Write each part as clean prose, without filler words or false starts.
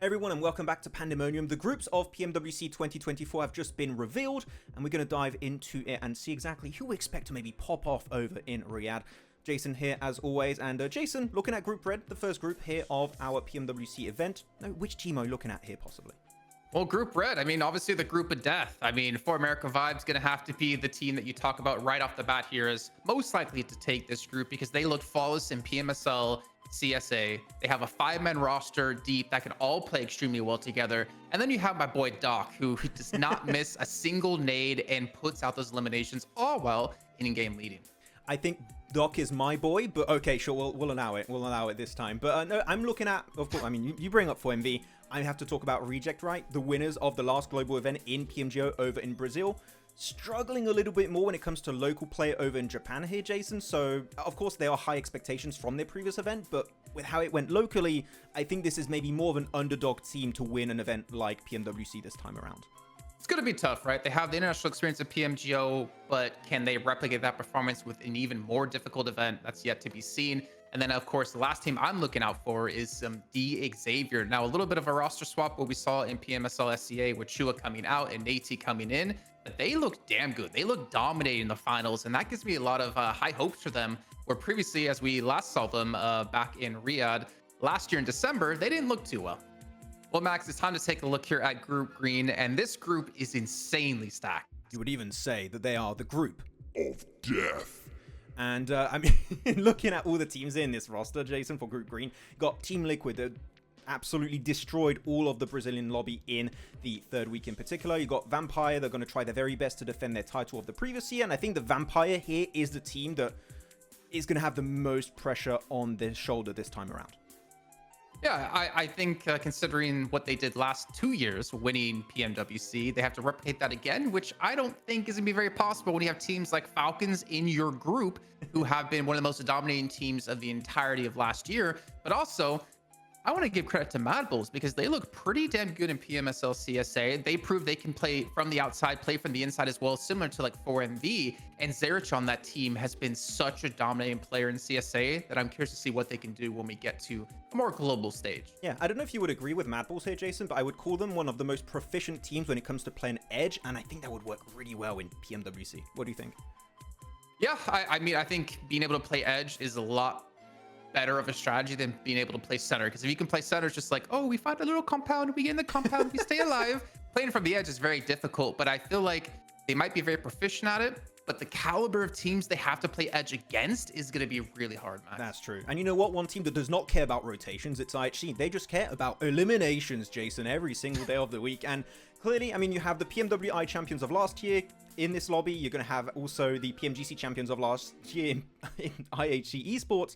Everyone, and welcome back to Pandemonium. The groups of PMWC 2024 have just been revealed, and we're going to dive into it and see exactly who we expect to maybe pop off over in Riyadh. Jason here as always, and Jason, looking at Group Red, the first group here of our PMWC event. Now, which team are you looking at here possibly? Well, Group Red, I mean, obviously the group of death. I mean, For America Vibes going to have to be the team that you talk about right off the bat here as most likely to take this group because they look flawless in PMSL, CSA. They have a 5-man roster deep that can all play extremely well together. And then you have my boy Doc, who does not miss a single nade and puts out those eliminations all while in-game leading. I think Doc is my boy, but okay, sure, we'll allow it. We'll allow it this time. But no, I'm looking at, of course, I mean, you bring up 4MV. I have to talk about Reject, right? The winners of the last global event in PMGO over in Brazil. Struggling a little bit more when it comes to local play over in Japan here, Jason. So, of course, there are high expectations from their previous event, but with how it went locally, I think this is maybe more of an underdog team to win an event like PMWC this time around. It's going to be tough, right? They have the international experience of PMGO, but can they replicate that performance with an even more difficult event? That's yet to be seen. And then, of course, the last team I'm looking out for is some D Xavier. Now, a little bit of a roster swap, what we saw in PMSL SCA with Chua coming out and Nate coming in. But they look damn good. They look dominating in the finals, and that gives me a lot of high hopes for them. Where previously, as we last saw them back in Riyadh last year in December, they didn't look too well. Well, Max, it's time to take a look here at Group Green, and this group is insanely stacked. You would even say that they are the group of death. And I mean, looking at all the teams in this roster, Jason, for Group Green, got Team Liquid that absolutely destroyed all of the Brazilian lobby in the third week in particular. You got Vampire. They're going to try their very best to defend their title of the previous year. And I think the Vampire here is the team that is going to have the most pressure on their shoulder this time around. Yeah, I think considering what they did last 2 years, winning PMWC, they have to replicate that again, which I don't think is going to be very possible when you have teams like Falcons in your group, who have been one of the most dominating teams of the entirety of last year. But also, I want to give credit to Mad Bulls because they look pretty damn good in PMSL CSA. They prove they can play from the outside, play from the inside as well, similar to like 4MV. And Zarich on that team has been such a dominating player in CSA that I'm curious to see what they can do when we get to a more global stage. Yeah, I don't know if you would agree with Mad Bulls here, Jason, but I would call them one of the most proficient teams when it comes to playing Edge, and I think that would work really well in PMWC. What do you think? Yeah, I mean, I think being able to play Edge is a lot better of a strategy than being able to play center, because if you can play center, it's just like, oh, we find a little compound, we get in the compound, we stay alive. Playing from the edge is very difficult, but I feel like they might be very proficient at it, but the caliber of teams they have to play edge against is going to be really hard, man. That's true. And you know what? One team that does not care about rotations, it's IHC. They just care about eliminations, Jason, every single day of the week. And clearly, I mean, you have the PMWI champions of last year in this lobby. You're going to have also the PMGC champions of last year in IHC esports.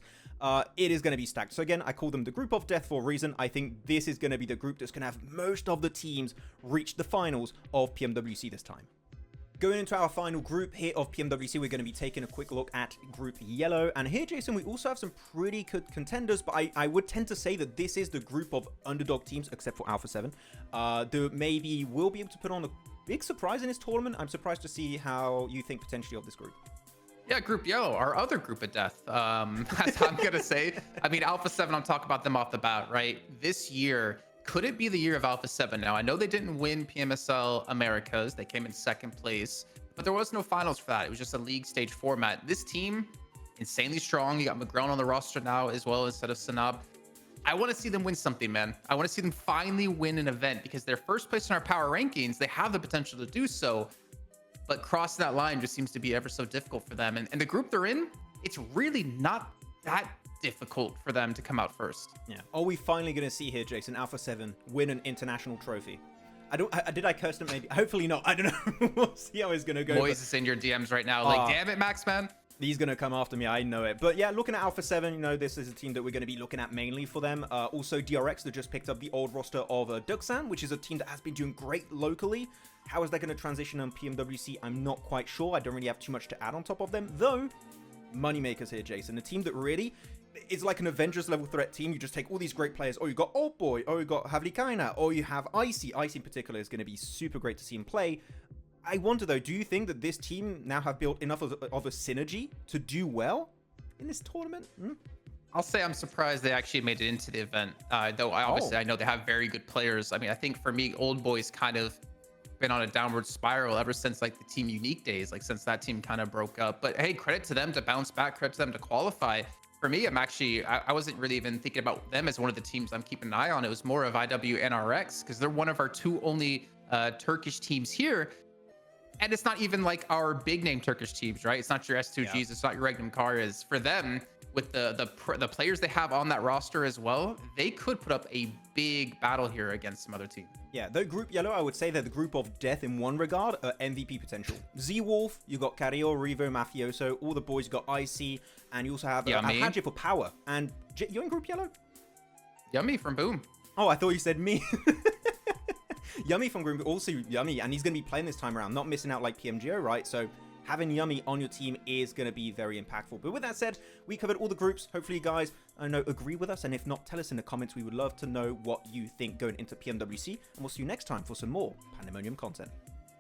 It is going to be stacked. So again, I call them the group of death for a reason. I think this is going to be the group that's going to have most of the teams reach the finals of PMWC this time. Going into our final group here of PMWC, we're going to be taking a quick look at Group Yellow. And here, Jason, we also have some pretty good contenders, but I would tend to say that this is the group of underdog teams, except for Alpha 7, that maybe will be able to put on a big surprise in this tournament. I'm surprised to see how you think potentially of this group. Yeah, Group Yellow, our other group of death, as I'm going to say. I mean, Alpha 7, I'm talking about them off the bat, right? This year, could it be the year of Alpha 7? Now, I know they didn't win PMSL Americas. They came in second place, but there was no finals for that. It was just a league stage format. This team, insanely strong. You got McGrone on the roster now as well instead of Sanab. I want to see them win something, man. I want to see them finally win an event because they're first place in our power rankings. They have the potential to do so. But crossing that line just seems to be ever so difficult for them. And the group they're in, it's really not that difficult for them to come out first. Yeah. Are we finally going to see here, Jason, Alpha 7 win an international trophy? Did I curse them? Maybe. Hopefully not. I don't know. We'll see how it's going to go. Moise is in your DMs right now. Like, damn it, Max, man. He's going to come after me. I know it. But yeah, looking at Alpha 7, you know, this is a team that we're going to be looking at mainly for them. Also, DRX that just picked up the old roster of Duxan, which is a team that has been doing great locally. How is that going to transition on PMWC? I'm not quite sure. I don't really have too much to add on top of them. Though, moneymakers here, Jason. A team that really is like an Avengers level threat team. You just take all these great players. Oh, you got Old Boy. Oh, you got Havlikaina. Oh, you have Icy. Icy in particular is going to be super great to see him play. I wonder, though, do you think that this team now have built enough of a synergy to do well in this tournament? I'll say I'm surprised they actually made it into the event. Though I know they have very good players. I mean, I think for me, Old Boys kind of been on a downward spiral ever since like the Team Unique days, like since that team kind of broke up. But hey, credit to them to bounce back, credit to them to qualify. For me, I wasn't really even thinking about them as one of the teams I'm keeping an eye on. It was more of IWNRX because they're one of our two only Turkish teams here. And it's not even like our big name Turkish teams, right? It's not your S2Gs, it's not your Regnum Karas. For them, with the players they have on that roster as well, they could put up a big battle here against some other team. Yeah, though Group Yellow, I would say they're the group of death in one regard, MVP potential. Z-Wolf, you got Carrillo, Revo, Mafioso, all the boys got Icy, and you also have Hadji for power. And you're in Group Yellow? Yummy from Boom. Oh, I thought you said me. Yummy from Group, also Yummy, and he's going to be playing this time around, not missing out like PMGO, right? So having Yummy on your team is going to be very impactful. But with that said, we covered all the groups. Hopefully you guys, agree with us. And if not, tell us in the comments. We would love to know what you think going into PMWC. And we'll see you next time for some more Pandemonium content.